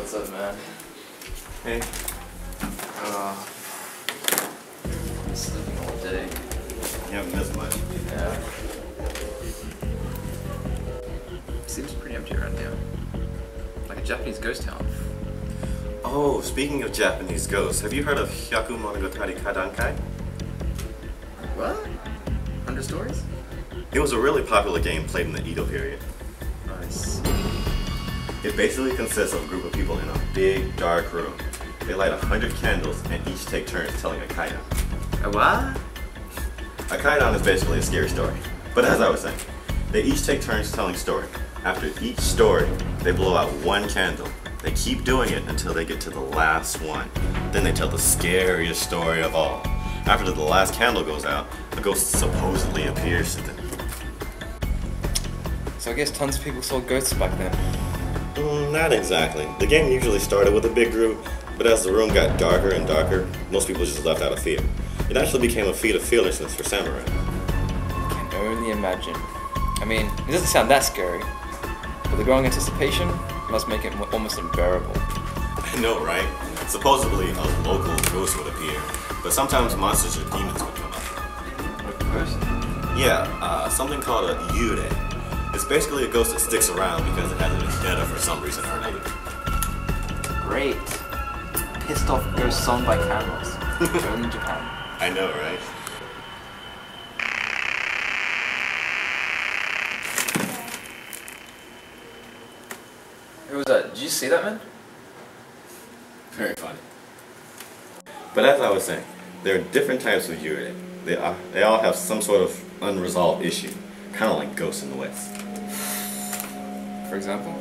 What's up, man? Hey. I'm sleeping all day. You haven't missed much. Yeah. Seems pretty empty around here. Like a Japanese ghost town. Oh, speaking of Japanese ghosts, have you heard of Gakusei Kaidankai? What? 100 stories? It was a really popular game played in the Edo period. Nice. It basically consists of a group of people in a big, dark room. They light 100 candles and each take turns telling a kaidan. A what? A kaidan is basically a scary story. But as I was saying, they each take turns telling a story. After each story, they blow out one candle. They keep doing it until they get to the last one. Then they tell the scariest story of all. After the last candle goes out, a ghost supposedly appears to them. So I guess tons of people saw ghosts back then. Not exactly. The game usually started with a big group, but as the room got darker and darker, most people just left out of fear. It actually became a feat of fearlessness for samurai. I can only imagine. I mean, it doesn't sound that scary, but the growing anticipation must make it almost unbearable. I know, right? Supposedly, a local ghost would appear, but sometimes monsters or demons would come up. What ghost? Yeah, something called a yurei. It's basically a ghost that sticks around because it has a vendetta for some reason or another. Great. Pissed off ghost song by candles. Only in Japan. I know, right? Who was that? Did you see that, man? Very funny. But as I was saying, there are different types of yurei. They all have some sort of unresolved issue, kind of like ghosts in the West. For example?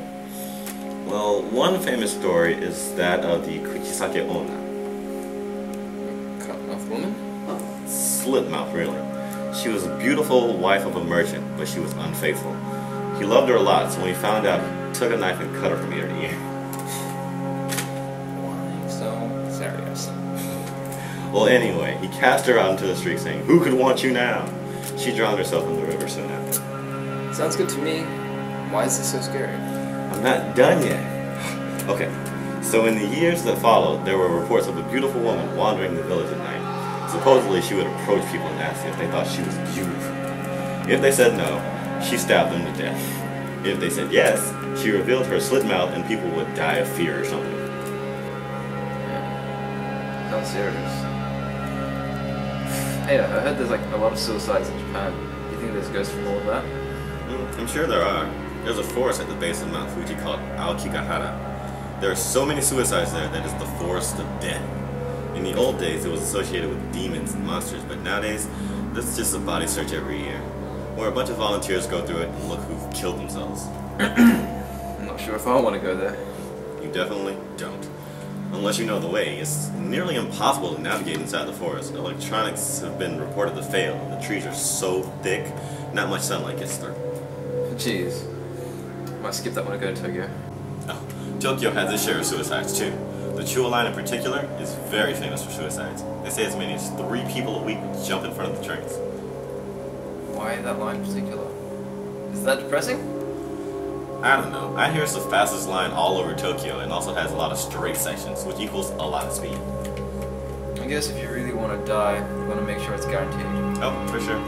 Well, one famous story is that of the Kuchisake Onna. Cut-mouth woman? Slit mouth, really. She was a beautiful wife of a merchant, but she was unfaithful. He loved her a lot, so when he found out, he took a knife and cut her from ear to ear. Why so serious? Well, anyway, he cast her out into the street saying, "Who could want you now?" She drowned herself in the river soon after. Sounds good to me. Why is this so scary? I'm not done yet. Okay, so in the years that followed, there were reports of a beautiful woman wandering the village at night. Supposedly, she would approach people and ask if they thought she was beautiful. If they said no, she stabbed them to death. If they said yes, she revealed her slit mouth and people would die of fear or something. Yeah. Sounds serious. Hey, I heard there's like a lot of suicides in Japan. Do you think there's ghosts from all of that? I'm sure there are. There's a forest at the base of Mount Fuji called Aokigahara. There are so many suicides there that it's the forest of death. In the old days, it was associated with demons and monsters, but nowadays, there's just a body search every year, where a bunch of volunteers go through it and look who've killed themselves. I'm not sure if I want to go there. You definitely don't. Unless you know the way, it's nearly impossible to navigate inside the forest. Electronics have been reported to fail. The trees are so thick, not much sunlight gets through. Jeez. Might skip that when I go to Tokyo. Oh, Tokyo has its share of suicides too. The Chuo line in particular is very famous for suicides. They say as many as 3 people a week jump in front of the trains. Why that line in particular? Is that depressing? I don't know. I hear it's the fastest line all over Tokyo and also has a lot of straight sections, which equals a lot of speed. I guess if you really want to die, you want to make sure it's guaranteed. Oh, for sure.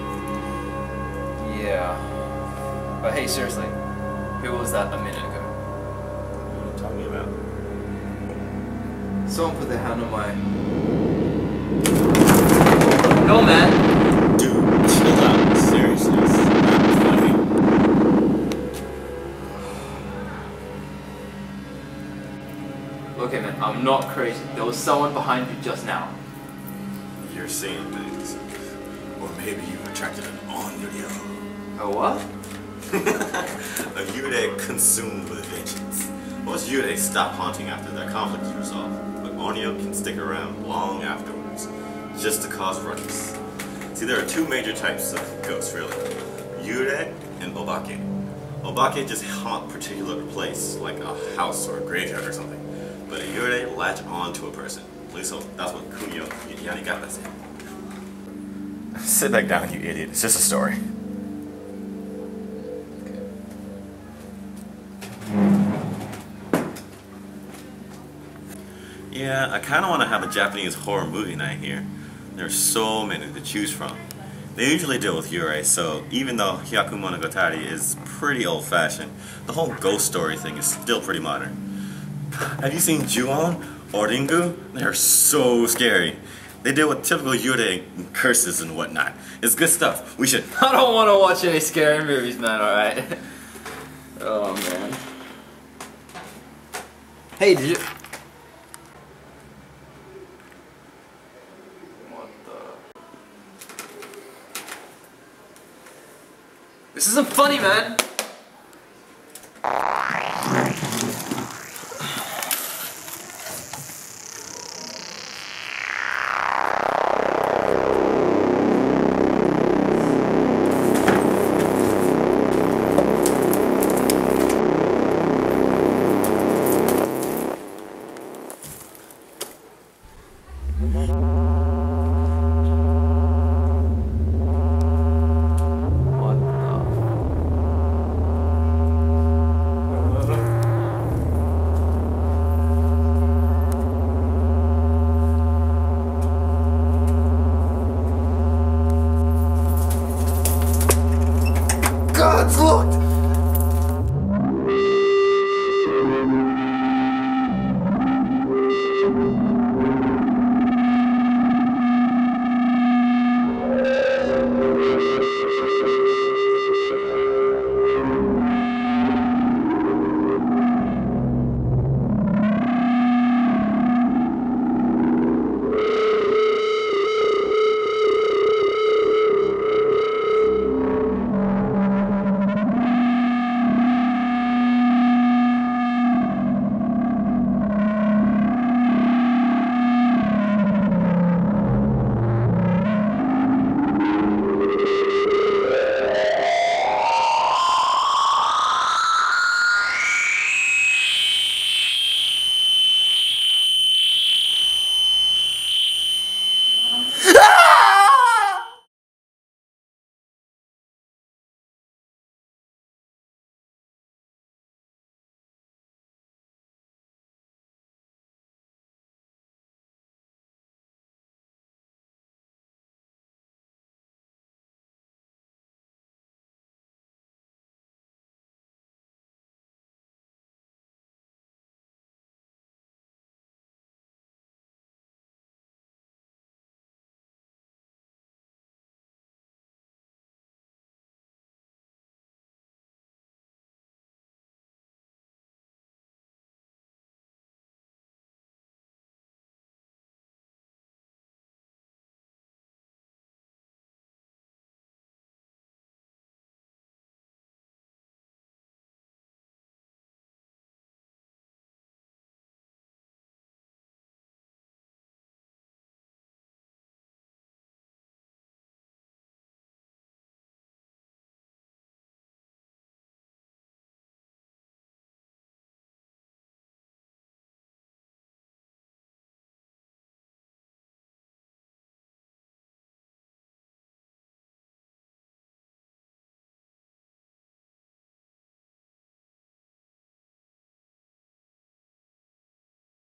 Yeah. But hey, seriously, who was that a minute ago? What are you talking about? Someone put their hand on my... No, man! Dude, chill out. Seriously, it's not funny. Okay, man, I'm not crazy. There was someone behind you just now. You're seeing things. Or maybe you attracted an on-yurei. A what? A yurei consumed with vengeance. Most yurei stop haunting after their conflict is resolved, but Onryo can stick around long afterwards, just to cause ruckus. See, there are 2 major types of ghosts, really. Yurei and obake. Obake just haunt a particular place, like a house or a graveyard or something. But a yurei latch on to a person. At least that's what Kunio Yanigata said. Sit back down, you idiot. It's just a story. Yeah, I kind of want to have a Japanese horror movie night here. There's so many to choose from. They usually deal with yurei, so even though Hyakumonogatari is pretty old-fashioned, the whole ghost story thing is still pretty modern. Have you seen Ju-on or Ringu? They're so scary. They deal with typical yurei and curses and whatnot. It's good stuff. We should... I don't want to watch any scary movies, man, alright? Oh, man. Hey, did you... What the... This isn't funny, man! God, it's locked!